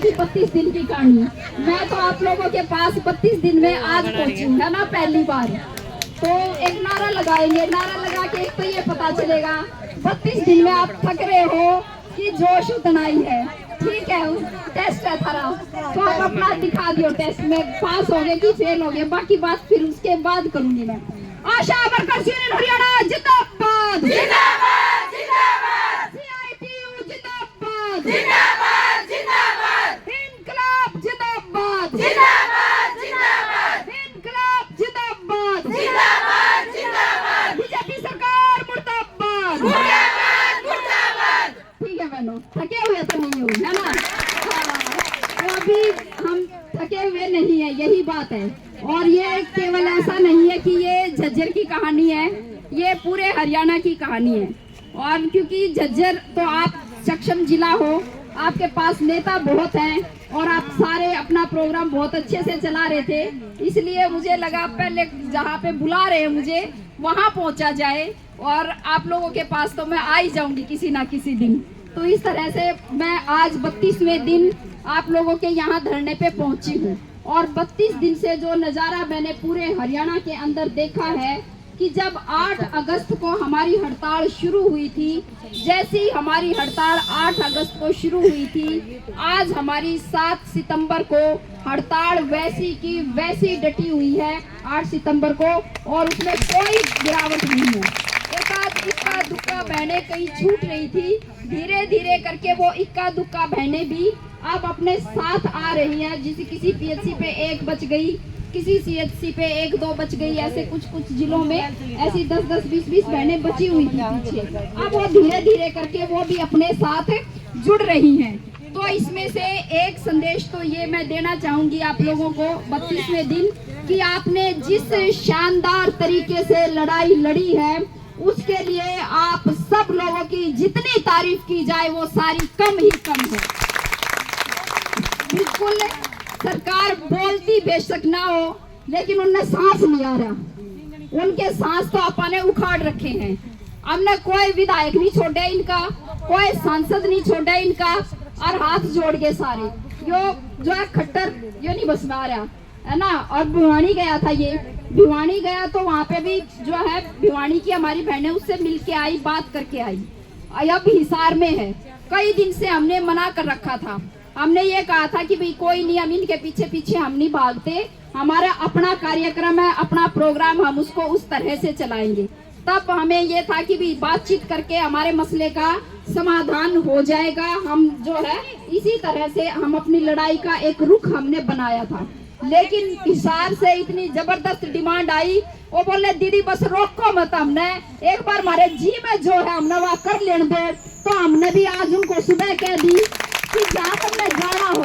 की 32 दिन की कहानी। मैं तो आप लोगों के पास 32 दिन में आज पहुंची हूँ, है ना, पहली बार। तो एक नारा लगाएंगे, नारा लगा के एक तो ये पता चलेगा 32 दिन में आप थक रहे हो कि जोश उतना ही है। ठीक है, टेस्ट है थारा, तो आप अपना दिखा दियो, टेस्ट में पास हो गए कि फेल हो गए, बाकी बात फिर उसके बाद करूंगी मैं। आशा वर्कर्स यूनियन हरियाणा जिंदाबाद, जिंदाबाद जिंदाबाद, CITU जिंदाबाद, जिंदाबाद जिंदाबाद, इनकलाब जिंदाबाद, जिंदाबाद जिंदाबाद, इनकलाब जिंदाबाद, जिंदाबाद जिंदाबाद, बीजेपी सरकार मुर्दाबाद, मुर्दाबाद मुर्दाबाद। ठीक है बहनों, थके हुए तो नहीं हुए, है ना? हाँ, तो अभी हम थके हुए नहीं है, यही बात है। और ये केवल ऐसा नहीं है कि ये झज्जर की कहानी है, ये पूरे हरियाणा की कहानी है। और क्योंकि झज्जर तो आप सक्षम जिला हो, आपके पास नेता बहुत हैं और आप सारे अपना प्रोग्राम बहुत अच्छे से चला रहे थे, इसलिए मुझे लगा पहले जहाँ पे बुला रहे हैं मुझे वहाँ पहुँचा जाए, और आप लोगों के पास तो मैं आ ही जाऊंगी किसी ना किसी दिन। तो इस तरह से मैं आज 32वें दिन आप लोगों के यहाँ धरने पे पहुँची हूँ। और 32 दिन से जो नज़ारा मैंने पूरे हरियाणा के अंदर देखा है कि जब 8 अगस्त को हमारी हड़ताल शुरू हुई थी, जैसी हमारी हड़ताल 8 अगस्त को शुरू हुई थी, आज हमारी 7 सितंबर को हड़ताल वैसी की वैसी डटी हुई है 8 सितंबर को, और उसमें कोई गिरावट नहीं है। एकाध इक्का दुक्का बहनें कहीं छूट रही थी, धीरे धीरे करके वो इक्का दुक्का बहनें भी अब अपने साथ आ रही हैं। जिसे किसी PHC पे 1 बच गई, किसी CHC पे 1-2 बच गई, ऐसे कुछ जिलों में ऐसी 10-10, 20-20 बहनें बची हुई थी पीछे। अब वो धीरे धीरे करके वो भी अपने साथ जुड़ रही हैं। तो इसमें से एक संदेश तो ये मैं देना चाहूंगी आप लोगों को 32वें दिन, कि आपने जिस शानदार तरीके से लड़ाई लड़ी है उसके लिए आप सब लोगों की जितनी तारीफ की जाए वो सारी कम ही कम है। बिल्कुल, सरकार बोलती बेशक ना हो, लेकिन उनने सांस नहीं आ रहा, उनके सांस तो अपने उखाड़ रखे हैं। हमने कोई विधायक नहीं छोड़े इनका, कोई सांसद नहीं छोड़े इनका, और हाथ जोड़ के सारे यो जो है खट्टर यो नहीं बस में आ रहा, है ना। और भिवानी गया था, ये भिवानी गया तो वहाँ पे भी जो है भिवानी की हमारी बहनें उससे मिल के आई, बात करके आई। अब हिसार में है, कई दिन से हमने मना कर रखा था, हमने ये कहा था कि भाई कोई नहीं, हम इनके पीछे पीछे हम नहीं भागते, हमारा अपना कार्यक्रम है, अपना प्रोग्राम, हम उसको उस तरह से चलाएंगे। तब हमें ये था कि भी बातचीत करके हमारे मसले का समाधान हो जाएगा। हम जो है इसी तरह से हम अपनी लड़ाई का एक रुख हमने बनाया था। लेकिन हिसार से इतनी जबरदस्त डिमांड आई, वो बोले दीदी बस रोको मत, हमने एक बार हमारे जी में जो है हमने वहाँ कर लेने दो। तो हमने भी आज उनको सुबह कह दी कि जहाँ तुमने जाना हो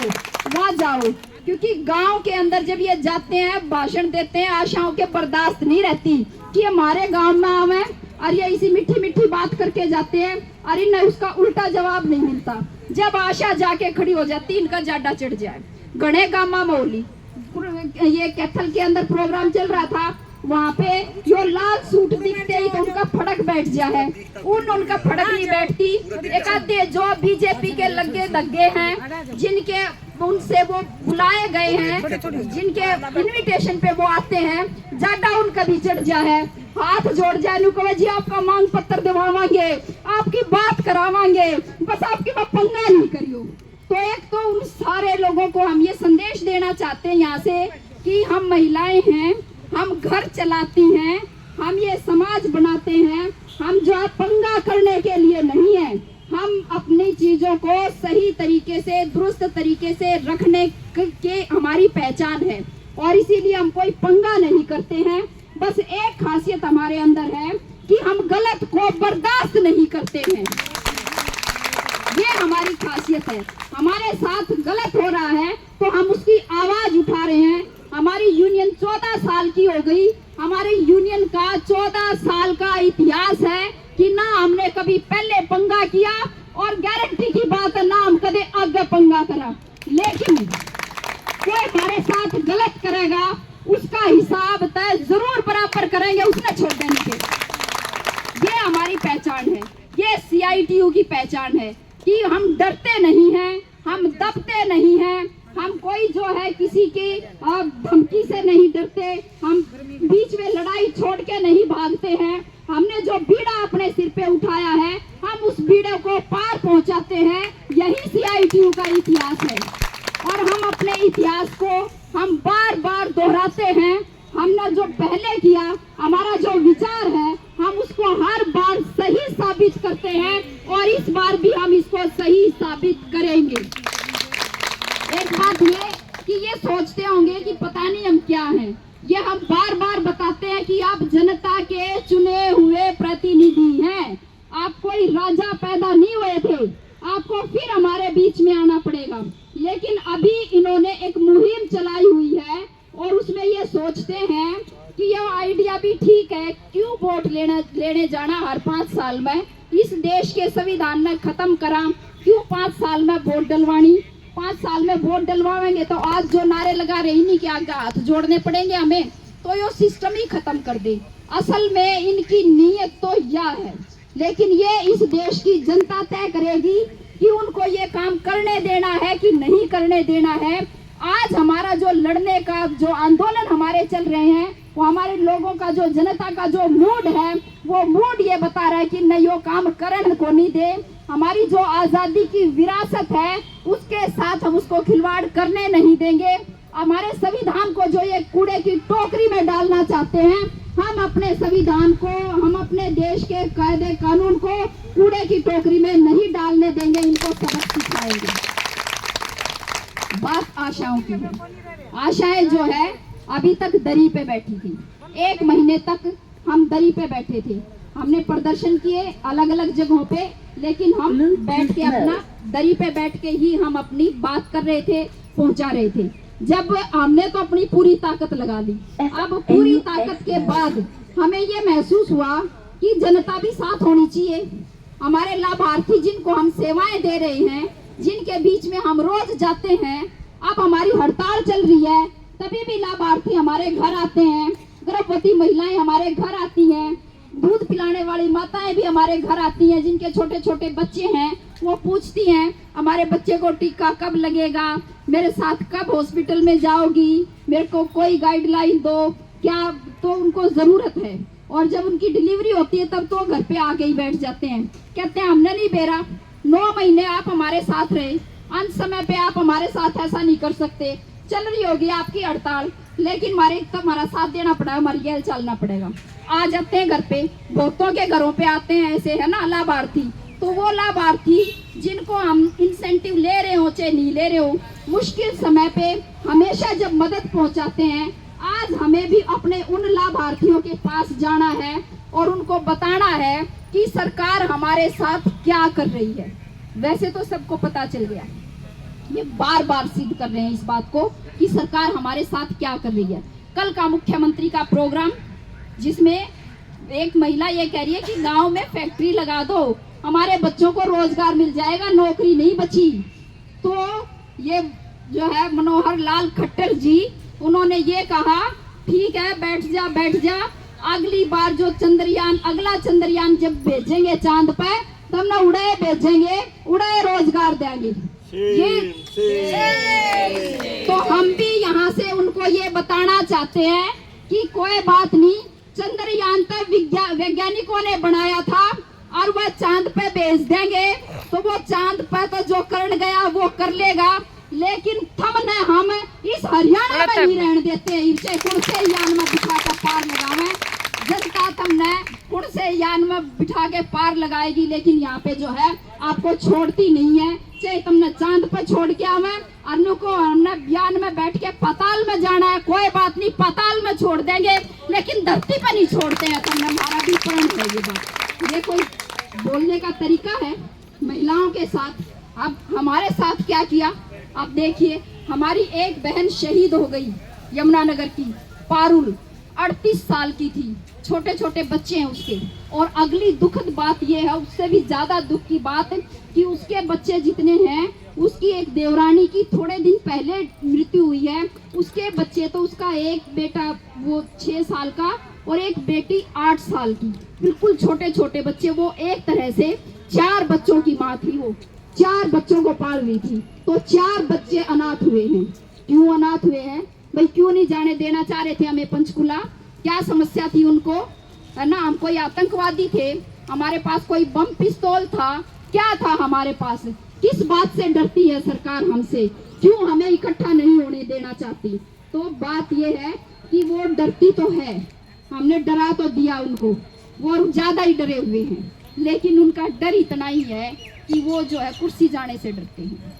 वहाँ जाओ, क्योंकि गांव के अंदर जब ये जाते हैं भाषण देते हैं, आशाओं के बर्दाश्त नहीं रहती कि हमारे गांव में हमें और ये इसी मीठी मीठी बात करके जाते हैं और इन्हें उसका उल्टा जवाब नहीं मिलता। जब आशा जाके खड़ी हो जाती इनका जाडा चढ़ जाए। गणे गामा मौली ये कैथल के अंदर प्रोग्राम चल रहा था, वहाँ पे जो लाल सूट दिखते ही तो उनका फड़क बैठ जाए, उनका फड़क नहीं बैठती। एक आधे जो बीजेपी के लगे दग्गे हैं, जिनके उनसे वो बुलाए गए हैं, जिनके इनविटेशन पे वो आते हैं, जाडा उनका भी चढ़ जाए, हाथ जोड़ जाए, नुको जी आपका मांग पत्र दिवावांगे, आपकी बात करावांगे, बस आपके पास पंगा नहीं करियो। तो एक तो उन सारे लोगों को हम ये संदेश देना चाहते हैं यहाँ से कि हम महिलाएं हैं, हम घर चलाती हैं, हम ये समाज बनाते हैं, हम जो पंगा करने के लिए नहीं है, हम अपनी चीजों को सही तरीके से दुरुस्त तरीके से रखने के हमारी पहचान है और इसीलिए हम कोई पंगा नहीं करते हैं। बस एक खासियत हमारे अंदर है कि हम गलत को बर्दाश्त नहीं करते हैं, ये हमारी खासियत है। हमारे साथ गलत हो रहा है तो हम उसकी आवाज उठा रहे हैं। हमारी यूनियन 14 साल की हो गई, हमारी यूनियन का 14 साल का इतिहास है कि ना हमने कभी पहले पंगा किया और गारंटी की बात है ना हम कभी आगे पंगा करा, लेकिन कोई हमारे साथ गलत करेगा उसका हिसाब तय जरूर बराबर करेंगे, उसने छोड़ देने के। ये हमारी पहचान है, ये CITU की पहचान है कि हम डरते नहीं हैं, हम दबते नहीं हैं, हम कोई जो है किसी की धमकी से नहीं डरते, हम बीच में लड़ाई छोड़ के नहीं भागते हैं। हमने जो बीड़ा अपने सिर पे उठाया है, हम उस बीड़े को पार पहुंचाते हैं। यही CITU का इतिहास है और हम अपने इतिहास को हम बार बार दोहराते हैं। हमने जो पहले किया, हमारा जो विचार है, हम उसको हर बार सही साबित करते हैं और इस बार भी हम इसको सही साबित करेंगे। एक बात ये कि ये सोचते होंगे कि पता नहीं हम क्या हैं। ये हम बार बार बताते हैं कि आप जनता के चुने हुए प्रतिनिधि हैं। आप कोई राजा पैदा नहीं हुए थे, आपको फिर हमारे बीच में आना पड़ेगा। लेकिन अभी इन्होंने एक मुहिम चलाई हुई है और उसमें ये सोचते हैं कि यह आइडिया भी ठीक है, क्यों वोट लेने जाना हर 5 साल में। इस देश के संविधान ने खत्म करा, क्यों 5 साल में वोट डलवानी। 5 साल में वोट डलवाएंगे तो आज जो नारे लगा रहे इन्हीं के आगे हाथ जोड़ने पड़ेंगे हमें, तो ये सिस्टम ही खत्म कर दे। असल में इनकी नीयत तो यह है, लेकिन ये इस देश की जनता तय करेगी कि उनको ये काम करने देना है कि नहीं करने देना है। आज हमारा जो लड़ने का जो आंदोलन हमारे चल रहे हैं, वो हमारे लोगों का जो जनता का जो मूड है, वो मूड ये बता रहा है कि नहीं, यो काम करने को नहीं दे। हमारी जो आजादी की विरासत है, उसके साथ हम उसको खिलवाड़ करने नहीं देंगे। हमारे संविधान को जो ये कूड़े की टोकरी में डालना चाहते हैं, हम अपने संविधान को, हम अपने देश के कायदे कानून को कूड़े की टोकरी में नहीं डालने देंगे। इनको सबक सिखाएंगे। बात आशाओं की है। आशाएं जो है अभी तक दरी पे बैठी थी। 1 महीने तक हम दरी पे बैठे थे। हमने प्रदर्शन किए अलग अलग जगहों पे, लेकिन हम बैठ के अपना दरी पे बैठ के ही हम अपनी बात कर रहे थे, पहुंचा रहे थे। जब हमने तो अपनी पूरी ताकत लगा ली, अब पूरी ताकत के बाद हमें ये महसूस हुआ कि जनता भी साथ होनी चाहिए। हमारे लाभार्थी जिनको हम सेवाएं दे रहे हैं, जिनके बीच में हम रोज जाते हैं, अब हमारी हड़ताल चल रही है, तभी भी लाभार्थी हमारे घर आते हैं, गर्भवती महिलाएं हमारे घर आती हैं, दूध पिलाने वाली माताएं भी हमारे घर आती हैं, जिनके छोटे छोटे बच्चे हैं, वो पूछती हैं हमारे बच्चे को टीका कब लगेगा, मेरे साथ कब हॉस्पिटल में जाओगी, मेरे को कोई गाइडलाइन दो क्या। तो उनको जरूरत है और जब उनकी डिलीवरी होती है तब तो घर पे आके ही बैठ जाते हैं, कहते हैं हमने नहीं बेरा, 9 महीने आप हमारे साथ रहे, अंत समय पे आप हमारे साथ ऐसा नहीं कर सकते। चल रही होगी आपकी हड़ताल, लेकिन हमारा साथ देना पड़ा, हमारी गैल चलना पड़ेगा। आ जाते हैं घर पे, बहुतों के घरों पे आते हैं ऐसे, है ना, लाभार्थी। तो वो लाभार्थी जिनको हम इंसेंटिव ले रहे हो चाहे नहीं ले रहे हो, मुश्किल समय पे हमेशा जब मदद पहुंचाते हैं, आज हमें भी अपने उन लाभार्थियों के पास जाना है और उनको बताना है कि सरकार हमारे साथ क्या कर रही है। वैसे तो सबको पता चल गया, ये बार बार सिद्ध कर रहे हैं इस बात को कि सरकार हमारे साथ क्या कर रही है। कल का मुख्यमंत्री का प्रोग्राम, जिसमें एक महिला ये कह रही है कि गांव में फैक्ट्री लगा दो, हमारे बच्चों को रोजगार मिल जाएगा, नौकरी नहीं बची। तो ये जो है मनोहर लाल खट्टर जी, उन्होंने ये कहा ठीक है बैठ जा, अगली बार जो चंद्रयान, अगला चंद्रयान जब भेजेंगे चांद पे, तब ना उड़े भेजेंगे, उड़े रोजगार देंगे। ये तो हम भी यहाँ से उनको ये बताना चाहते हैं कि कोई बात नहीं, चंद्रयान तो वैज्ञानिकों ने बनाया था और वह चांद पे भेज देंगे, तो वो चांद पे तो जो कर गया वो कर लेगा, लेकिन हम इस हरियाणा में नहीं रहने देते। इसे कुड़ से यान में बिठा कर पार लगावे, जनता तुमने कुड़ से यान में बिठा के पार लगाएगी, लेकिन यहाँ पे जो है आपको छोड़ती नहीं है। चाहे तुमने चांद पे छोड़ के आवे, अन्नू को हमने यान में बैठ के पाताल में जाना है, कोई बात नहीं, पाताल में छोड़ देंगे, लेकिन धरती पे नहीं छोड़ते हैं। तुमने हमारा भी प्रण है ये बात। ये कोई बोलने का तरीका है महिलाओं के साथ। अब हमारे साथ क्या किया आप देखिए, हमारी एक बहन शहीद हो गई यमुनानगर की, पारुल, 38 साल की थी, छोटे छोटे बच्चे हैं उसके। और अगली दुखद बात यह है, उससे भी ज्यादा दुख की बात, कि उसके बच्चे जितने हैं, उसकी एक देवरानी की थोड़े दिन पहले मृत्यु हुई है। उसके बच्चे तो, उसका एक बेटा वो 6 साल का और एक बेटी 8 साल की, बिल्कुल छोटे छोटे बच्चे। वो एक तरह से 4 बच्चों की माँ थी। वो 4 बच्चों को पाल रही थी, तो 4 बच्चे अनाथ हुए हैं। क्यों अनाथ हुए हैं भाई? क्यों नहीं जाने देना चाह रहे थे हमें पंचकुला? क्या समस्या थी उनको, है ना? हम कोई आतंकवादी थे? हमारे पास कोई बम पिस्तौल था? क्या था हमारे पास? किस बात से डरती है सरकार हमसे? क्यों हमें इकट्ठा नहीं होने देना चाहती? तो बात यह है कि वो डरती तो है, हमने डरा तो दिया उनको, वो ज्यादा ही डरे हुए हैं, लेकिन उनका डर इतना ही है कि वो जो है कुर्सी जाने से डरते हैं,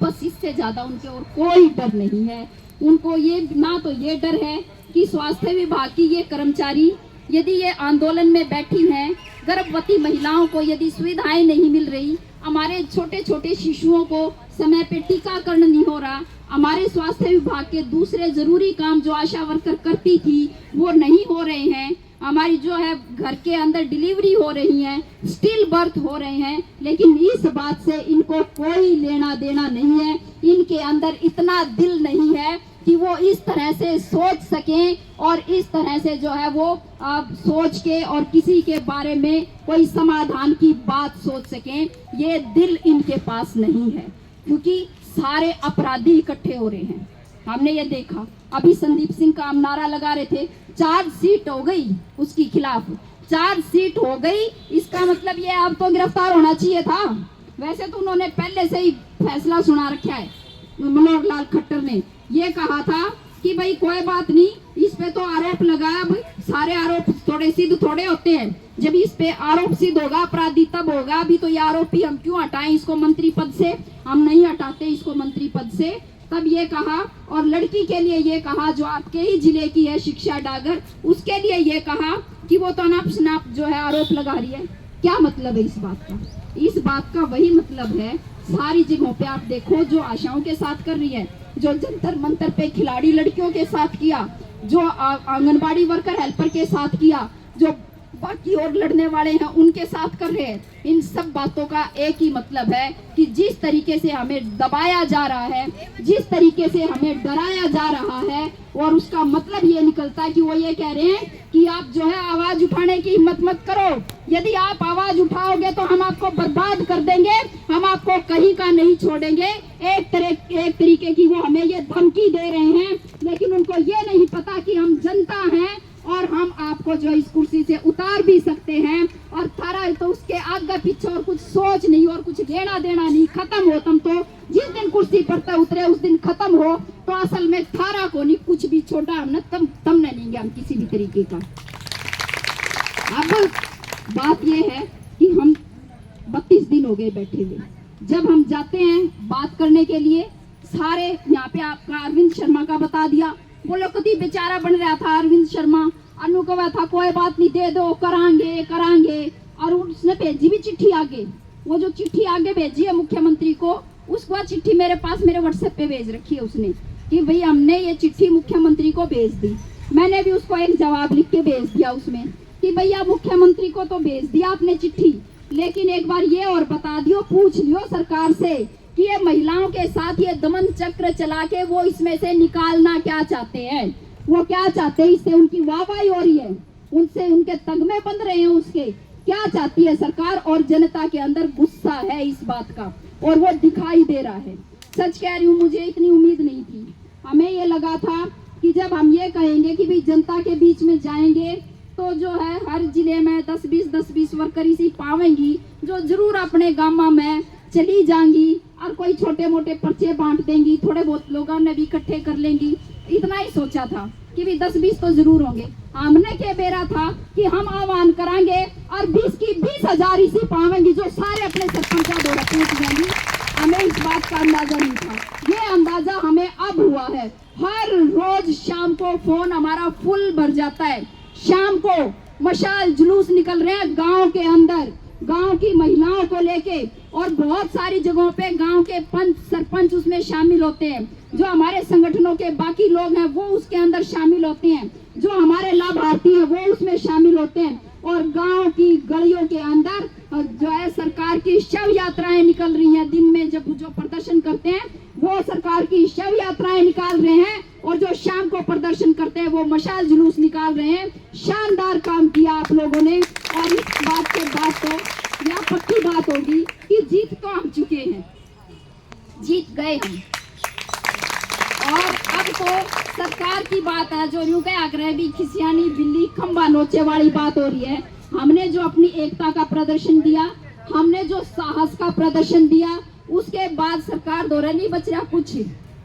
बस इससे ज्यादा उनके और कोई डर नहीं है। उनको ये ना तो ये डर है कि स्वास्थ्य विभाग की ये कर्मचारी यदि ये आंदोलन में बैठी हैं, गर्भवती महिलाओं को यदि सुविधाएं नहीं मिल रही, हमारे छोटे छोटे शिशुओं को समय पे टीकाकरण नहीं हो रहा, हमारे स्वास्थ्य विभाग के दूसरे जरूरी काम जो आशा वर्कर करती थी वो नहीं हो रहे हैं, हमारी जो है घर के अंदर डिलीवरी हो रही है, स्टिल बर्थ हो रहे हैं, लेकिन इस बात से इनको कोई लेना देना नहीं है। इनके अंदर इतना दिल नहीं है कि वो इस तरह से सोच सकें और इस तरह से जो है वो सोच के और किसी के बारे में कोई समाधान की बात सोच सकें, ये दिल इनके पास नहीं है, क्योंकि सारे अपराधी इकट्ठे हो रहे हैं। हमने ये देखा, अभी संदीप सिंह का हम नारा लगा रहे थे, चार्जशीट हो गई उसके खिलाफ, चार्जशीट हो गई, इसका मतलब ये अब तो गिरफ्तार होना चाहिए था। वैसे तो उन्होंने पहले से ही फैसला सुना रखा है, मनोहर लाल खट्टर ने ये कहा था कि भाई कोई बात नहीं, इस पे तो आरोप लगाया, भाई सारे आरोप थोड़े सिद्ध थोड़े होते हैं, जब इस पे आरोप सिद्ध होगा अपराधी तब होगा। अभी तो ये आरोपी हम क्यों हटाएं इसको मंत्री पद से, हम नहीं हटाते इसको मंत्री पद से। तब ये कहा, और लड़की के लिए ये कहा जो आपके ही जिले की है शिक्षा डागर, उसके लिए ये कहा कि वो तो अनाप शनाप जो है आरोप लगा रही है। क्या मतलब है इस बात का? इस बात का वही मतलब है, सारी जगहों पे आप देखो जो आशाओं के साथ कर रही है, जो जंतर मंतर पे खिलाड़ी लड़कियों के साथ किया, जो आंगनबाड़ी वर्कर हेल्पर के साथ किया, जो बाकी और लड़ने वाले हैं उनके साथ कर रहे हैं, इन सब बातों का एक ही मतलब है कि जिस तरीके से हमें दबाया जा रहा है, जिस तरीके से हमें डराया जा रहा है, और उसका मतलब ये निकलता है कि वो ये कह रहे हैं कि आप जो है आवाज उठाने की हिम्मत मत करो, यदि आप आवाज उठाओगे तो हम आपको बर्बाद कर देंगे, हम आपको कहीं का नहीं छोड़ेंगे। एक तरीके की वो हमें ये धमकी दे रहे हैं, लेकिन उनको ये नहीं पता कि हम जनता हैं और हम आपको जो इस कुर्सी से उतार भी सकते हैं। और थारा तो उसके आगे पीछे और कुछ सोच नहीं और कुछ लेना देना नहीं, खत्म हो तुम तो, जिस दिन कुर्सी पर उतरे उस दिन खत्म हो। तो असल में थारा को नहीं कुछ भी छोटा हमने तम न लेंगे हम किसी भी तरीके का। अब बात यह है कि हम 32 दिन हो गए बैठे हुए, जब हम जाते हैं बात करने के लिए, सारे यहाँ पे आपका अरविंद शर्मा का बता दिया, बोलो कभी बेचारा बन रहा था अरविंद शर्मा, अनु कहा था कोई बात नहीं दे दो करांगे करांगे, और उसने भेजी भी चिट्ठी आगे, वो जो चिट्ठी आगे भेजी है मुख्यमंत्री को, उसको चिट्ठी मेरे पास मेरे व्हाट्सएप पे भेज रखी है उसने कि भाई हमने ये चिट्ठी मुख्यमंत्री को भेज दी। मैंने भी उसको एक जवाब लिख के भेज दिया उसमें कि भैया मुख्यमंत्री को तो भेज दिया आपने चिट्ठी, लेकिन एक बार ये और बता दियो, पूछ लियो सरकार से कि ये महिलाओं के साथ ये दमन चक्र चला के वो इसमें से निकालना क्या चाहते हैं, वो क्या चाहते हैं, इससे उनकी वाहवाही हो रही है, उनसे उनके तगमे बंध रहे हैं, उसके क्या चाहती है सरकार, और जनता के अंदर गुस्सा है इस बात का और वो दिखाई दे रहा है। सच कह रही हूँ, मुझे इतनी उम्मीद नहीं थी। हमें ये लगा था कि जब हम ये कहेंगे कि भाई जनता के बीच में जाएंगे तो जो है हर जिले में 10-20 वर्कर इसी पावेंगी जो जरूर अपने गांव में चली जाएंगी और कोई छोटे मोटे पर्चे बांट देंगी, थोड़े बहुत लोगों ने भी इकट्ठे कर लेंगी। इतना ही सोचा था कि भी 10-20 तो जरूर होंगे। हमने क्या बेरा था कि हम आह्वान करांगे और 20 की 20,000 इसी पावेंगी जो सारे अपने सरपंचा द्वारा पूछ जाएंगी। हमें इस बात का अंदाजा नहीं था, ये अंदाजा हमें अब हुआ है। हर रोज शाम को फोन हमारा फुल भर जाता है, शाम को मशाल जुलूस निकल रहे हैं गांव के अंदर, गांव की महिलाओं को लेके, और बहुत सारी जगहों पे गांव के पंच सरपंच उसमें शामिल होते हैं, जो हमारे संगठनों के बाकी लोग हैं वो उसके अंदर शामिल होते हैं, जो हमारे लाभार्थी हैं वो उसमें शामिल होते हैं, और गांव की गलियों के अंदर जो है सरकार की शव यात्राएं निकल रही हैं। दिन में जब जो प्रदर्शन करते हैं वो सरकार की शव यात्राएं निकाल रहे हैं, और जो शाम को प्रदर्शन करते हैं वो मशाल जुलूस निकाल रहे हैं। शानदार काम किया आप लोगों ने, और इस बात के बाद तो यह पक्की बात होगी कि जीत तो हम चुके हैं, जीत गए हम। और अब तो सरकार की बात है, जो यूं कहा कर भी खिसियानी बिल्ली खंबा नोचे वाली बात हो रही है। हमने जो अपनी एकता का प्रदर्शन दिया, हमने जो साहस का प्रदर्शन दिया, उसके बाद सरकार द्वारा नहीं बच रहा कुछ।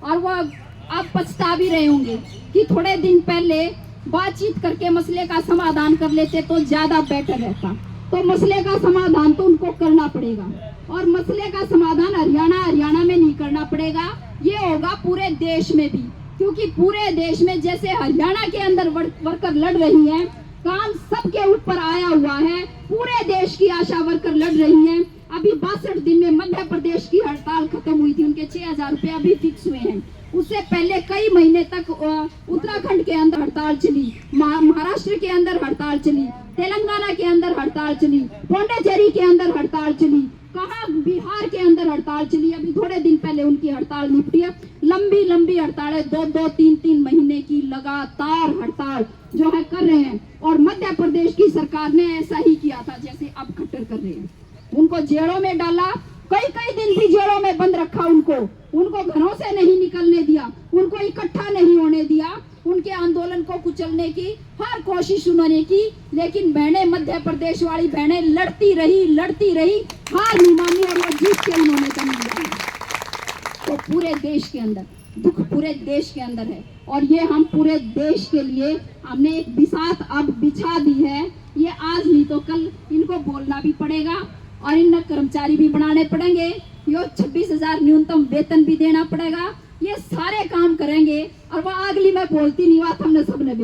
और वो अब पछता भी रहे होंगे कि थोड़े दिन पहले बातचीत करके मसले का समाधान कर लेते तो ज्यादा बेटर रहता। तो मसले का समाधान तो उनको करना पड़ेगा, और मसले का समाधान हरियाणा में नहीं करना पड़ेगा, ये होगा पूरे देश में भी। क्योंकि पूरे देश में जैसे हरियाणा के अंदर वर्कर लड़ रही हैं, काम सबके ऊपर आया हुआ है, पूरे देश की आशा वर्कर लड़ रही हैं। अभी 62 दिन में मध्य प्रदेश की हड़ताल खत्म हुई थी, उनके 6,000 रुपये अभी फिक्स हुए हैं। उससे पहले कई महीने तक उत्तराखंड के अंदर हड़ताल चली, महाराष्ट्र के अंदर हड़ताल चली, तेलंगाना के अंदर हड़ताल चली, पौंडीचेरी के अंदर हड़ताल चली, कहाँ बिहार के अंदर हड़ताल चली। अभी थोड़े दिन पहले उनकी हड़ताल निपटी है। लंबी लंबी हड़तालें 2-2, 3-3 महीने की लगातार हड़ताल जो है कर रहे हैं। और मध्य प्रदेश की सरकार ने ऐसा ही किया था जैसे अब खट्टर कर रहे हैं। उनको जेलों में डाला, कई दिन भी जेलों में बंद रखा, उनको घरों से नहीं निकलने दिया, उनको इकट्ठा नहीं होने दिया, उनके आंदोलन को कुचलने की हर कोशिश उन्होंने की। लेकिन बहनें, मध्य प्रदेश वाली बहनें लड़ती रही, हार नहीं मानी, और वो जीत के उन्होंने दम लिया। तो पूरे देश के अंदर दुख पूरे देश के अंदर है, और ये हम पूरे देश के लिए हमने एक बिसात अब बिछा दी है। ये आज नहीं तो कल इनको बोलना भी पड़ेगा, और इन कर्मचारी भी बनाने पड़ेंगे, यो 26,000 न्यूनतम वेतन भी देना पड़ेगा। ये सारे काम करेंगे, और वो अगली मैं बोलती नहीं, बात हमने सबने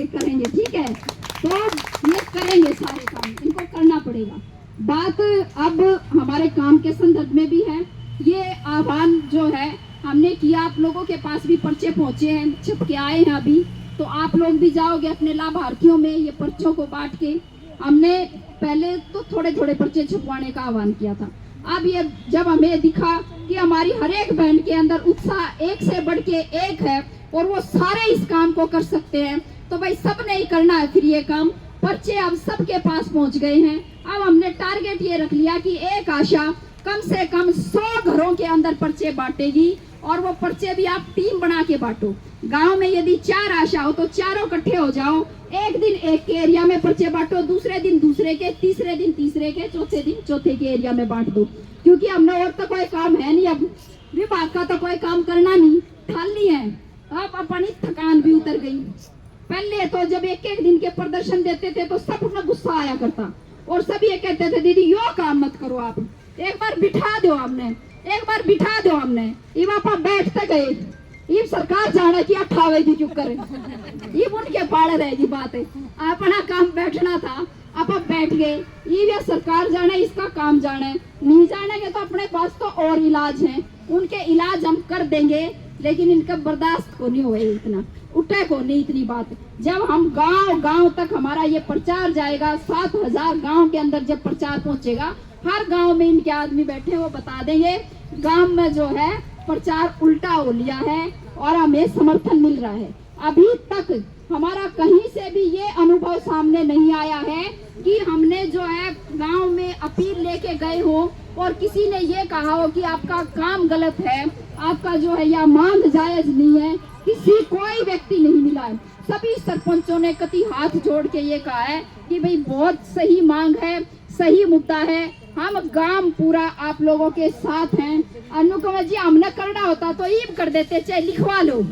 करेंगे, ठीक है। तो ये करेंगे सारे काम, इनको करना पड़ेगा। बात अब हमारे काम के संदर्भ में भी है। ये आह्वान जो है हमने किया, आप लोगों के पास भी पर्चे पहुंचे हैं, छप के आए हैं अभी, तो आप लोग भी जाओगे अपने लाभार्थियों में ये पर्चों को बांट के। हमने पहले तो थोड़े पर्चे छपवाने का आह्वान किया था। अब ये जब हमें दिखा कि हमारी हर एक बहन के अंदर उत्साह एक से बढ़ के एक है, और वो सारे इस काम को कर सकते हैं, तो भाई सब ने ही करना है फिर ये काम। पर्चे अब सबके पास पहुंच गए हैं। अब हमने टारगेट ये रख लिया कि एक आशा कम से कम 100 घरों के अंदर पर्चे बांटेगी, और वो पर्चे भी आप टीम बना के बांटो। गांव में यदि 4 आशा हो तो चारों इकट्ठे हो जाओ, एक दिन एक के एरिया में पर्चे बांटो, दूसरे दिन दूसरे के, तीसरे दिन तीसरे के, चौथे दिन चौथे के एरिया में बांट दो। क्योंकि हमने और तो कोई काम है नहीं, अब विभाग का तो कोई काम करना नहीं, खाली है। अब अपनी थकान भी उतर गई। पहले तो जब एक दिन के प्रदर्शन देते थे तो सब अपना गुस्सा आया करता, और सब ये कहते थे दीदी यो काम मत करो, आप एक बार बिठा दो हमने ये वापस बैठते गए। ये सरकार जाने की अठावेगी क्यों करे, ये उनके पाड़े रहेगी बात है। अपना काम बैठना था, अब बैठ गए। ये सरकार जाने, इसका काम जाने, नहीं जानेंगे तो अपने पास तो और इलाज है, उनके इलाज हम कर देंगे। लेकिन इनका बर्दाश्त को नहीं हुए, इतना उठे को नहीं इतनी बात। जब हम गांव तक हमारा ये प्रचार जाएगा, 7,000 गांव के अंदर जब प्रचार पहुंचेगा, हर गांव में इनके आदमी बैठे वो बता देंगे गांव में जो है प्रचार उल्टा हो लिया है, और हमें समर्थन मिल रहा है। अभी तक हमारा कहीं से भी ये अनुभव सामने नहीं आया है कि हमने जो है गांव में अपील लेके गए हो और किसी ने ये कहा हो कि आपका काम गलत है, आपका जो है या मांग जायज नहीं है। कोई व्यक्ति नहीं मिला है। सभी सरपंचों ने कति हाथ जोड़ के ये कहा है कि भाई बहुत सही मांग है, सही मुद्दा है, हम गांव पूरा आप लोगों के साथ हैं। अनुकमा जी हमने करना होता तो ये कर देते, चाहे लिखवा लो।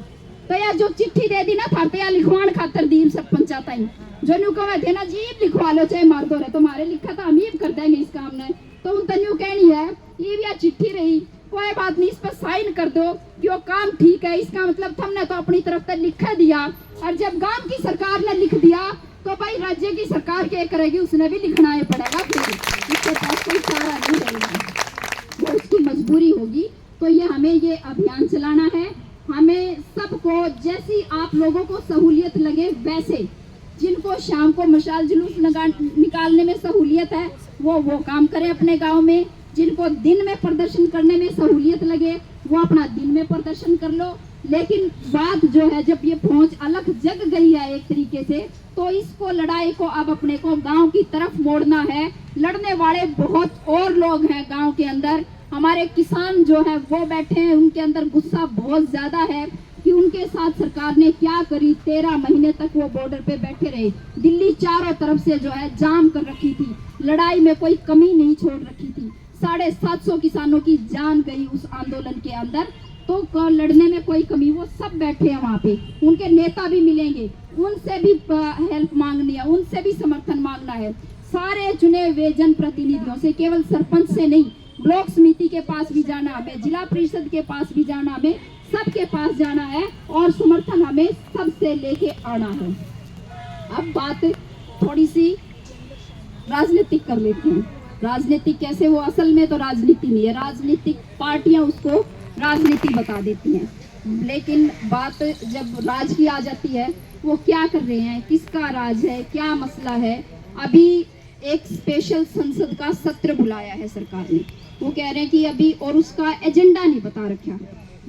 तो यार जो चिट्ठी दे दी ना था तो यार लिखवान खातर दी सरपंच आता ही, जो नुकमा देना जी लिखवा लो, चाहे मार दो रहे, तुम्हारे लिखा था हम ये कर देंगे इस काम ने। तो उन तन्यू कहनी है ये भी चिट्ठी रही, कोई बात नहीं, इस पर साइन कर दो कि वो काम ठीक है। इसका मतलब हमने तो अपनी तरफ से लिखा दिया, और जब गांव की सरकार ने लिख दिया तो भाई राज्य की सरकार क्या करेगी, उसने भी लिखना ही पड़ेगा, फिर इसके पास कोई चारा नहीं रहेगा, वो उसकी मजबूरी होगी। तो ये हमें ये अभियान चलाना है। हमें सबको जैसी आप लोगों को सहूलियत लगे वैसे, जिनको शाम को मशाल जुलूस निकालने में सहूलियत है वो काम करें अपने गांव में। जिनको दिन में प्रदर्शन करने में सहूलियत लगे वो अपना दिन में प्रदर्शन कर लो। लेकिन बात जो है, जब ये फौज अलग जग गई है एक तरीके से, तो इसको लड़ाई को अब अपने को गांव की तरफ मोड़ना है। लड़ने वाले बहुत और लोग हैं गांव के अंदर। हमारे किसान जो है वो बैठे हैं, उनके अंदर गुस्सा बहुत ज्यादा है कि उनके साथ सरकार ने क्या करी। 13 महीने तक वो बॉर्डर पे बैठे रहे। दिल्ली चारों तरफ से जो है जाम कर रखी थी, लड़ाई में कोई कमी नहीं छोड़ रखी थी। 750 किसानों की जान गई उस आंदोलन के अंदर। तो लड़ने में कोई कमी, वो सब बैठे हैं वहाँ पे। उनके नेता भी मिलेंगे, उनसे भी हेल्प मांगनी है, उनसे भी समर्थन मांगना है। सारे चुने हुए जनप्रतिनिधियों से, केवल सरपंच से नहीं, ब्लॉक समिति के पास भी जाना हमें, जिला परिषद के पास भी जाना हमें, सबके पास जाना है और समर्थन हमें सबसे लेके आना है। अब बात थोड़ी सी राजनीतिक कर लेते हैं। राजनीतिक कैसे? वो असल में तो राजनीति नहीं है, राजनीतिक पार्टियां उसको राजनीति बता देती हैं। लेकिन बात जब राज की आ जाती है, वो क्या कर रहे हैं, किसका राज है, क्या मसला है। अभी एक स्पेशल संसद का सत्र बुलाया है सरकार ने। वो कह रहे हैं कि अभी, और उसका एजेंडा नहीं बता रखा।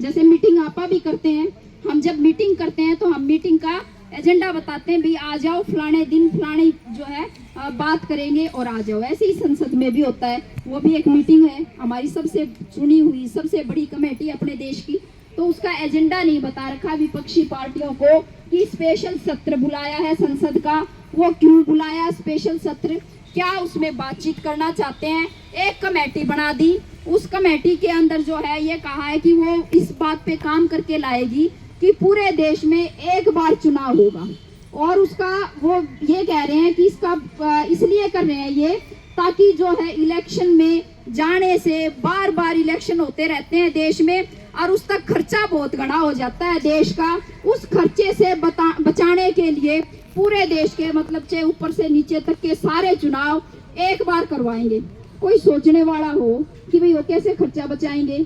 जैसे मीटिंग आपा भी करते हैं, हम जब मीटिंग करते हैं तो हम मीटिंग का एजेंडा बताते हैं, भी आ जाओ फलाने दिन फलाने जो है बात करेंगे और आ जाओ। ऐसे ही संसद में भी होता है, वो भी एक मीटिंग है, हमारी सबसे चुनी हुई सबसे बड़ी कमेटी अपने देश की। तो उसका एजेंडा नहीं बता रखा विपक्षी पार्टियों को कि स्पेशल सत्र बुलाया है संसद का। वो क्यों बुलाया स्पेशल सत्र, क्या उसमें बातचीत करना चाहते हैं? एक कमेटी बना दी, उस कमेटी के अंदर जो है ये कहा है कि वो इस बात पे काम करके लाएगी कि पूरे देश में एक बार चुनाव होगा। और उसका वो ये कह रहे हैं कि इसका इसलिए कर रहे हैं ये, ताकि जो है इलेक्शन में जाने से, बार बार इलेक्शन होते रहते हैं देश में और उस तक खर्चा बहुत घना हो जाता है देश का। उस खर्चे से बचाने के लिए पूरे देश के, मतलब चाहे ऊपर से नीचे तक के सारे चुनाव एक बार करवाएंगे। कोई सोचने वाला हो कि भाई वो कैसे खर्चा बचाएंगे?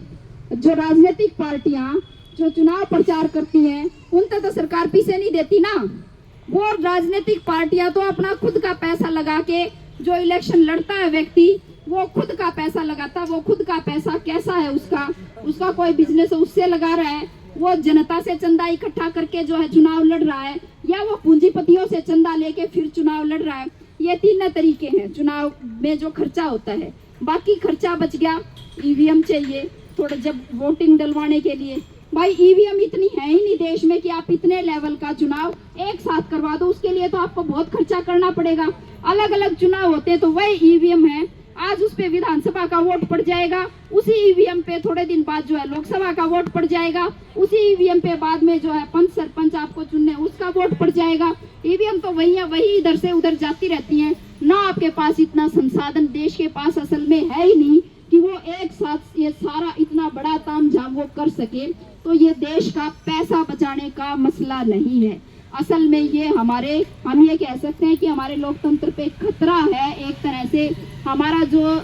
जो राजनीतिक पार्टियां जो चुनाव प्रचार करती हैं, उन तक तो सरकार पीछे नहीं देती ना। वो राजनीतिक पार्टियां तो अपना खुद का पैसा लगा के, जो इलेक्शन लड़ता है व्यक्ति, वो खुद का पैसा लगाता है। वो खुद का पैसा कैसा है, उसका कोई बिजनेस उससे लगा रहा है, वो जनता से चंदा इकट्ठा करके जो है चुनाव लड़ रहा है, या वो पूंजीपतियों से चंदा लेके फिर चुनाव लड़ रहा है। ये 3 तरीके हैं चुनाव में जो खर्चा होता है। बाकी खर्चा बच गया, ईवीएम चाहिए थोड़ा जब वोटिंग डलवाने के लिए। भाई ईवीएम इतनी है ही नहीं देश में कि आप इतने लेवल का चुनाव एक साथ करवा दो। उसके लिए तो आपको बहुत खर्चा करना पड़ेगा। अलग अलग चुनाव होते हैं तो वही ईवीएम है, आज उस पे विधानसभा का वोट पड़ जाएगा, उसी ईवीएम पे थोड़े दिन बाद जो है लोकसभा का वोट पड़ जाएगा, उसी ईवीएम पे बाद में जो है पंच सरपंच आपको चुनने उसका वोट पड़ जाएगा। ईवीएम तो वही है, वही इधर से उधर जाती रहती हैं ना। आपके पास इतना संसाधन देश के पास असल में है ही नहीं कि वो एक साथ ये सारा इतना बड़ा तामझाम वो कर सके। तो ये देश का पैसा बचाने का मसला नहीं है, असल में ये हम ये कह सकते हैं कि हमारे लोकतंत्र पे खतरा है। एक तरह से हमारा जो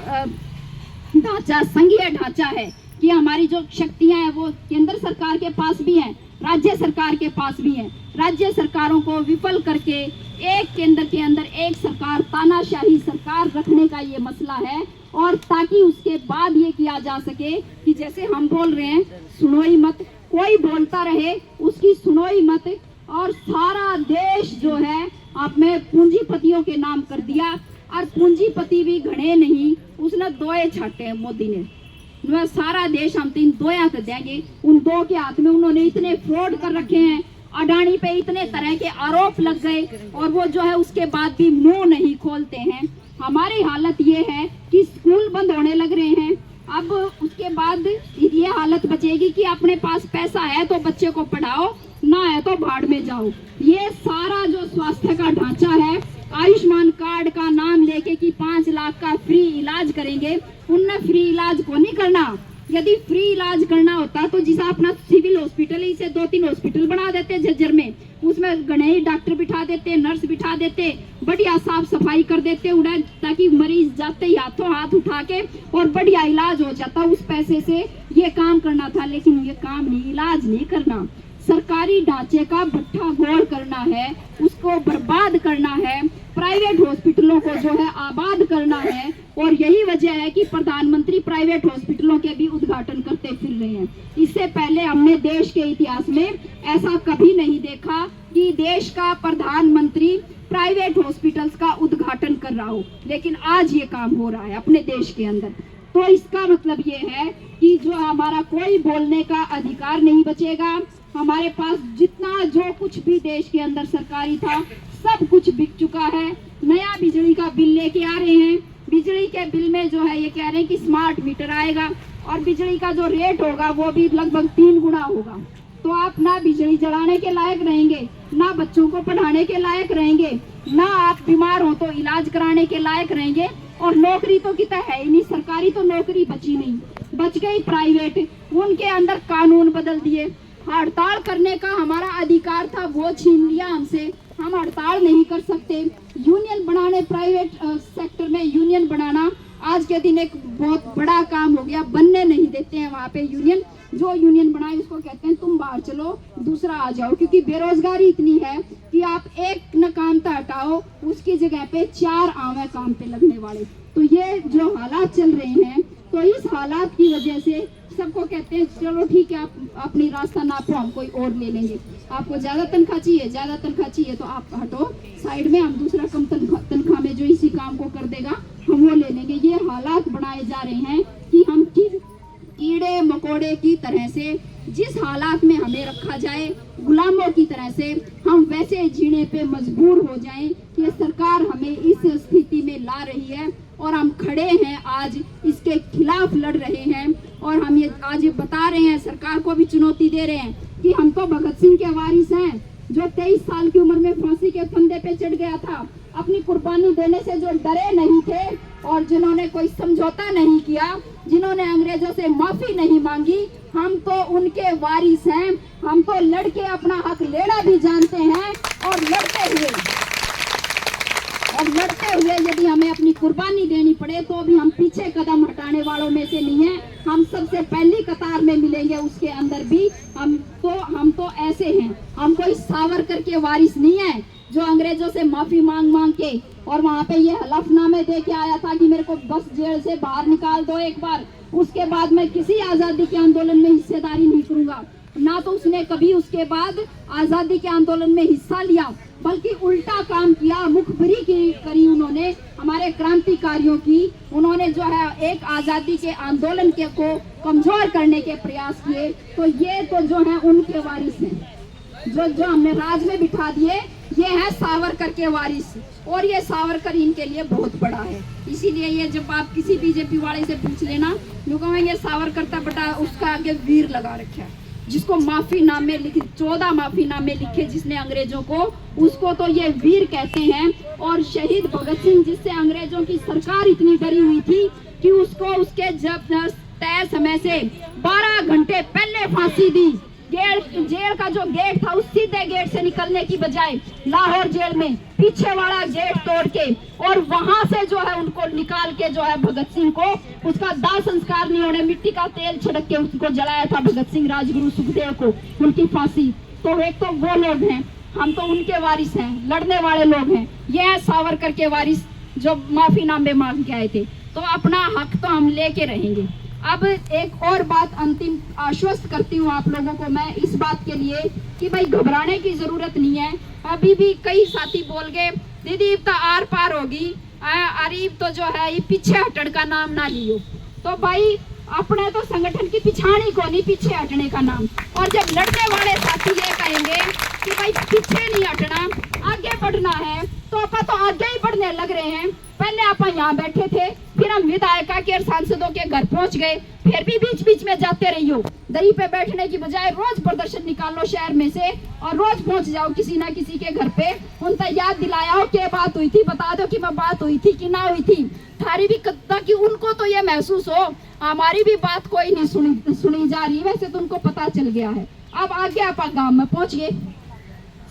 ढांचा, संघीय ढांचा है, कि हमारी जो शक्तियां हैं वो केंद्र सरकार के पास भी हैं, राज्य सरकार के पास भी हैं। राज्य सरकारों को विफल करके एक केंद्र के अंदर एक सरकार, तानाशाही सरकार रखने का ये मसला है। और ताकि उसके बाद ये किया जा सके कि जैसे हम बोल रहे हैं, सुनो ही मत, कोई बोलता रहे उसकी सुनो ही मत। और सारा देश जो है आपने पूंजीपतियों के नाम कर दिया। और पूंजीपति भी घने नहीं, उसने 2 छाटे मोदी ने। सारा देश हम 2 तो देंगे, उन 2 के हाथ में उन्होंने इतने फ्रॉड कर रखे हैं, अडानी पे इतने तरह के आरोप लग गए और वो जो है उसके बाद भी मुंह नहीं खोलते हैं। हमारी हालत ये है कि स्कूल बंद होने लग रहे हैं। अब उसके बाद ये हालत बचेगी कि अपने पास पैसा है तो बच्चे को पढ़ाओ, ना है तो भाड़ में जाओ। ये सारा जो स्वास्थ्य का ढांचा है, आयुष्मान कार्ड का नाम लेके कि 5 लाख का फ्री इलाज करेंगे, उनने फ्री इलाज को नहीं करना। यदि फ्री इलाज करना होता तो जिसा अपना सिविल हॉस्पिटल ही से 2-3 हॉस्पिटल बना देते झज्जर में, उसमें गणे डॉक्टर बिठा देते, नर्स बिठा देते, बढ़िया साफ सफाई कर देते उड़ा, ताकि मरीज जाते ही हाथों हाथ उठा के और बढ़िया इलाज हो जाता। उस पैसे से ये काम करना था, लेकिन ये काम नहीं, इलाज नहीं करना। सरकारी ढांचे का भट्ठा गोल करना है, उसको बर्बाद करना है, प्राइवेट हॉस्पिटलों को जो है आबाद करना है, और यही वजह है कि प्रधानमंत्री प्राइवेट हॉस्पिटलों के भी उद्घाटन करते फिर रहे हैं। इससे पहले हमने देश के इतिहास में ऐसा कभी नहीं देखा कि देश का प्रधानमंत्री प्राइवेट हॉस्पिटल्स का उद्घाटन कर रहा हो, लेकिन आज ये काम हो रहा है अपने देश के अंदर। तो इसका मतलब ये है कि जो हमारा कोई बोलने का अधिकार नहीं बचेगा। हमारे पास जितना जो कुछ भी देश के अंदर सरकारी था सब कुछ बिक चुका है। नया बिजली का बिल लेके आ रहे हैं, बिजली के बिल में जो है ये कह रहे हैं कि स्मार्ट मीटर आएगा और बिजली का जो रेट होगा वो भी लगभग 3 गुना होगा। तो आप ना बिजली जलाने के लायक रहेंगे, ना बच्चों को पढ़ाने के लायक रहेंगे, ना आप बीमार हो तो इलाज कराने के लायक रहेंगे। और नौकरी तो कितना है ही नहीं, सरकारी तो नौकरी बची नहीं, बच गई प्राइवेट। उनके अंदर कानून बदल दिए, हड़ताल करने का हमारा अधिकार था वो छीन लिया हमसे, हम हड़ताल नहीं कर सकते। यूनियन बनाने, प्राइवेट सेक्टर में यूनियन बनाना आज के दिन एक बहुत बड़ा काम हो गया, बनने नहीं देते हैं वहाँ पे यूनियन। जो यूनियन बनाए उसको कहते हैं तुम बाहर चलो, दूसरा आ जाओ, क्योंकि बेरोजगारी इतनी है कि आप एक न काम तो हटाओ उसकी जगह पे 4 आवे काम पे लगने वाले। तो ये जो हालात चल रहे हैं, तो इस हालात की वजह से सबको कहते हैं चलो ठीक है, आप अपनी रास्ता नापो, हम कोई और ले लेंगे। आपको ज्यादा तनख्वाह चाहिए, ज्यादा तनख्वाह चाहिए तो आप हटो साइड में, हम दूसरा कम तनख्वाह में जो इसी काम को कर देगा हम वो ले लेंगे। ये हालात बनाए जा रहे हैं कि हम कीड़े मकोड़े की तरह से जिस हालात में हमें रखा जाए, गुलामों की तरह से हम वैसे जीने पे मजबूर हो जाएं। कि सरकार हमें इस स्थिति में ला रही है और हम खड़े हैं, आज इसके खिलाफ लड़ रहे हैं। और हम ये आज बता रहे हैं, सरकार को भी चुनौती दे रहे हैं कि हम तो भगत सिंह के वारिस हैं, जो 23 साल की उम्र में फांसी के फंदे पे चढ़ गया था, अपनी कुर्बानी देने से जो डरे नहीं थे और जिन्होंने कोई समझौता नहीं किया, जिन्होंने अंग्रेजों से माफी नहीं मांगी, हम तो उनके वारिस हैं। हम तो लड़के अपना हक लेना भी जानते हैं और लड़ते हुए यदि हमें अपनी कुर्बानी देनी पड़े तो भी हम पीछे कदम हटाने वालों में से नहीं है। हम सबसे पहली कतार में मिलेंगे, उसके अंदर भी हम तो ऐसे हैं, हम कोई सावरकर के वारिस नहीं है जो अंग्रेजों से माफी मांग के और वहाँ पे ये हलफनामे दे के आया था कि मेरे को बस जेल से बाहर निकाल दो एक बार, उसके बाद मैं किसी आजादी के आंदोलन में हिस्सेदारी नहीं करूंगा। ना तो उसने कभी उसके बाद आजादी के आंदोलन में हिस्सा लिया, बल्कि उल्टा काम किया, मुखबिरी करी उन्होंने हमारे क्रांतिकारियों की। उन्होंने जो है एक आजादी के आंदोलन के को कमजोर करने के प्रयास किए। तो ये तो जो है उनके वारिस हैं, जो हमने राज में बिठा दिए, ये है सावरकर के वारिस। और ये सावरकर इनके लिए बहुत बड़ा है। इसीलिए ये जब आप किसी बीजेपी वाले से पूछ लेना, जो कहेंगे सावरकर था बटा, उसका आगे वीर लगा रखा है, जिसको माफीनामे लिखे, 14 माफीनामे लिखे जिसने अंग्रेजों को, उसको तो ये वीर कहते हैं। और शहीद भगत सिंह, जिससे अंग्रेजों की सरकार इतनी डरी हुई थी कि उसको उसके जब तय समय से 12 घंटे पहले फांसी दी। जेल का जो गेट था उस सीधे गेट से निकलने की बजाय लाहौर जेल में पीछे वाला गेट तोड़ के और वहां से जो है उनको निकाल के जो है भगत सिंह को उसका दाह संस्कार नहीं होने, मिट्टी का तेल छिड़क के उसको जलाया था भगत सिंह, राजगुरु सुखदेव को उनकी फांसी। तो एक तो वो लोग हैं, हम तो उनके वारिस हैं, लड़ने वाले लोग हैं। ये है सावरकर के वारिस जो माफीनामे मांग के आए थे। तो अपना हक तो हम लेके रहेंगे। अब एक और बात अंतिम आश्वस्त करती हूँ आप लोगों को मैं इस बात के लिए कि भाई घबराने की जरूरत नहीं है। अभी भी कई साथी बोल गए दीदी तो आर पार होगी, अरीब तो जो है ये पीछे हटने का नाम ना लियो। तो भाई अपने तो संगठन की पिछाड़ी को नहीं पीछे हटने का नाम। और जब लड़ने वाले साथी ये कहेंगे कि भाई पीछे नहीं हटना, आगे बढ़ना है, तो अपन तो आगे ही बढ़ने लग रहे हैं। पहले आप यहाँ बैठे थे, फिर हम विधायिका के और सांसदों के घर पहुंच गए, फिर भी बीच बीच में जाते रहियो। दही पे बैठने की बजाय रोज प्रदर्शन निकालो शहर में से और रोज पहुंच जाओ किसी ना किसी के घर पे, उनका याद दिलाया हो क्या बात हुई थी, बता दो कि मैं बात हुई थी कि ना हुई थी। थारी भी ताकि उनको तो ये महसूस हो हमारी भी बात कोई नहीं सुनी जा रही। वैसे तो उनको पता चल गया है। अब आगे आप गाँव में पहुंच गए,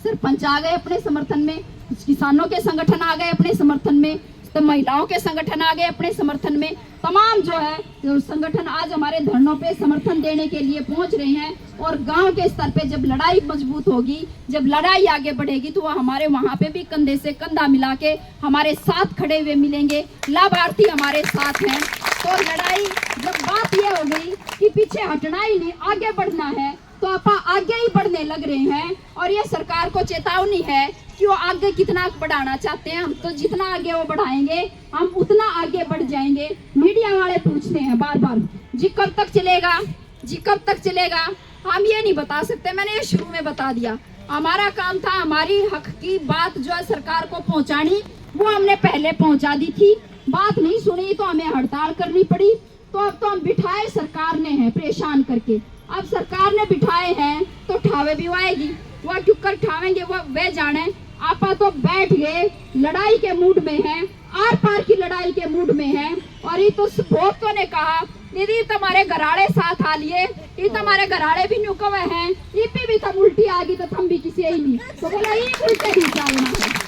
सरपंच आ गए अपने समर्थन में, किसानों के संगठन आ गए अपने समर्थन में, तो महिलाओं के संगठन आ गए अपने समर्थन में। तमाम जो है जो संगठन आज हमारे धरनों पे समर्थन देने के लिए पहुंच रहे हैं। और गांव के स्तर पे जब लड़ाई मजबूत होगी, जब लड़ाई आगे बढ़ेगी, तो वह हमारे वहां पे भी कंधे से कंधा मिला के हमारे साथ खड़े हुए मिलेंगे। लाभार्थी हमारे साथ हैं। तो लड़ाई जब बात ये हो गई कि पीछे हटना ही नहीं, आगे बढ़ना है, तो आप आगे ही बढ़ने लग रहे हैं। और ये सरकार को चेतावनी है कि वो आगे कितना बढ़ाना चाहते हैं। हम तो जितना आगे वो बढ़ाएंगे हम उतना आगे बढ़ जाएंगे। मीडिया वाले पूछते हैं बार बार, जी कब तक चलेगा, जी कब तक चलेगा। हम ये नहीं बता सकते, मैंने ये शुरू में बता दिया। हमारा काम था हमारी हक की बात जो है सरकार को पहुंचानी, वो हमने पहले पहुंचा दी थी। बात नहीं सुनी तो हमें हड़ताल करनी पड़ी। तो अब तो हम बिठाए सरकार ने हैं परेशान करके। अब सरकार ने बिठाए हैं तो ठावे भी आएगी, वह टुक्कर ठावेंगे वो वे जाने। आपा तो बैठ गए, लड़ाई के मूड में हैं, आर पार की लड़ाई के मूड में हैं। और ये तो भक्तों ने कहा दीदी तुम्हारे घराड़े साथ आ लिए, ये तुम्हारे घराड़े भी नुकवे हैं, ये भी तब उल्टी आ गई तो हम भी किसी ही नहीं। तो बोला ये उल्टे ही चलना है।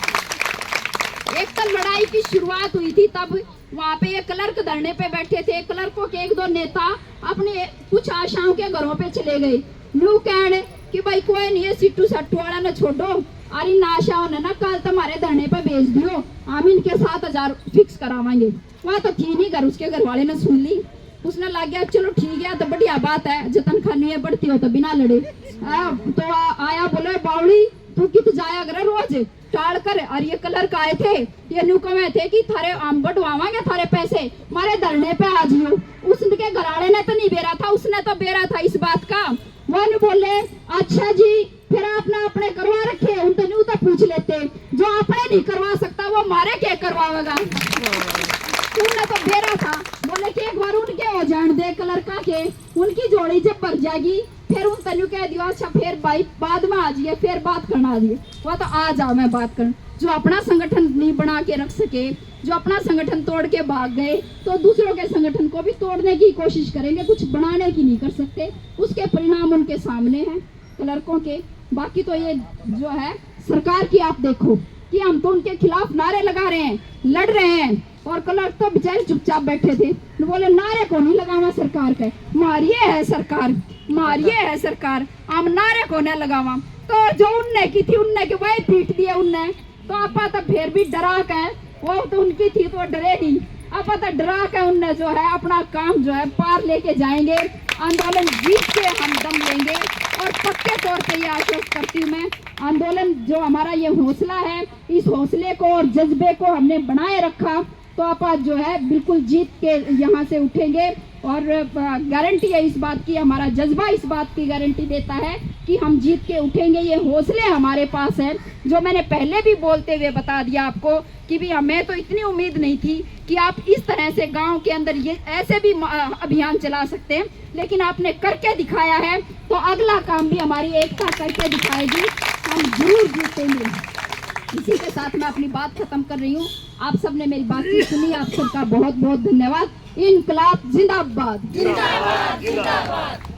एक तो लड़ाई की शुरुआत हुई थी, तब वहाँ पे एक क्लर्क धरने पे बैठे थे। क्लर्कों के एक दो नेता अपने कुछ आशाओं के घरों पे चले गए। न्यू कहने कि भाई कोई नहीं है, सिट्टू सट्टू वाला न छोड़ो, अरे नाशाओं ने ना कल तुम्हारे धरने पे भेज दियो, हम इनके 7,000 फिक्स करावाएंगे। वहाँ तो थी नहीं घर, उसके घर वाले ने सुन ली। उसने लग गया चलो ठीक है तो बढ़िया बात है, जो तनख्वाह नहीं बढ़ती हो तो बिना लड़े। तो आया बोले बावड़ी तू कित जाया करे रोज टाल कर। और ये कलर का आए थे, ये नुको में थे कि थारे आम बढ़वावांगे थारे पैसे, मारे धरने पे आ जियो। उसके घराड़े ने तो नहीं बेरा था, उसने तो बेरा था इस बात का। वो नहीं बोले अच्छा जी फिर आपने अपने करवा रखे, उन तो पूछ लेते, जो अपने नहीं करवा सकता वो मारे क्या करवाएगा। उन्हें तो बेरा था, बोले कि एक बार उनके हो जान दे कलर का के, उनकी जोड़ी जब बढ़ जाएगी फिर उन तनु कह दिया अच्छा फिर भाई बाद में आ जाइए, फिर बात करना दिए। वो तो आ जाओ मैं बात कर। जो अपना संगठन नहीं बना के रख सके, जो अपना संगठन तोड़ के भाग गए, तो दूसरों के संगठन को भी तोड़ने की कोशिश करेंगे, कुछ बनाने की नहीं कर सकते। उसके परिणाम उनके सामने हैं क्लर्कों के। बाकी तो ये जो है सरकार की आप देखो कि हम तो उनके खिलाफ नारे लगा रहे हैं, लड़ रहे हैं, और क्लर्क तो बेचारे चुपचाप बैठे थे। बोले नारे को नहीं लगावा सरकार के, मारिए है सरकार, मारिए है सरकार, हम नारे को नहीं लगावा। तो जो उनने की थी उनने के वही पीट दिए उनने। तो आपा तो फिर भी डरा के, वो तो उनकी थी तो डरे नहीं, आपा तो डरा के उनने जो है अपना काम जो है पार लेके जाएंगे। आंदोलन जीत के हम दम लेंगे। और पक्के तौर पे ये आश्वस्त करती हूँ मैं, आंदोलन जो हमारा ये हौसला है, इस हौसले को और जज्बे को हमने बनाए रखा, तो आप आज जो है बिल्कुल जीत के यहाँ से उठेंगे। और गारंटी है इस बात की, हमारा जज्बा इस बात की गारंटी देता है कि हम जीत के उठेंगे। ये हौसले हमारे पास है, जो मैंने पहले भी बोलते हुए बता दिया आपको कि भी हमें तो इतनी उम्मीद नहीं थी कि आप इस तरह से गांव के अंदर ये ऐसे भी अभियान चला सकते हैं, लेकिन आपने करके दिखाया है। तो अगला काम भी हमारी एकता करके दिखाएगी, हम जरूर जीतेंगे। इसी के साथ मैं अपनी बात खत्म कर रही हूँ। आप सबने मेरी बात सुनी, आप सबका बहुत बहुत धन्यवाद। इनकलाब जिंदाबाद। जिंदाबाद जिंदाबाद।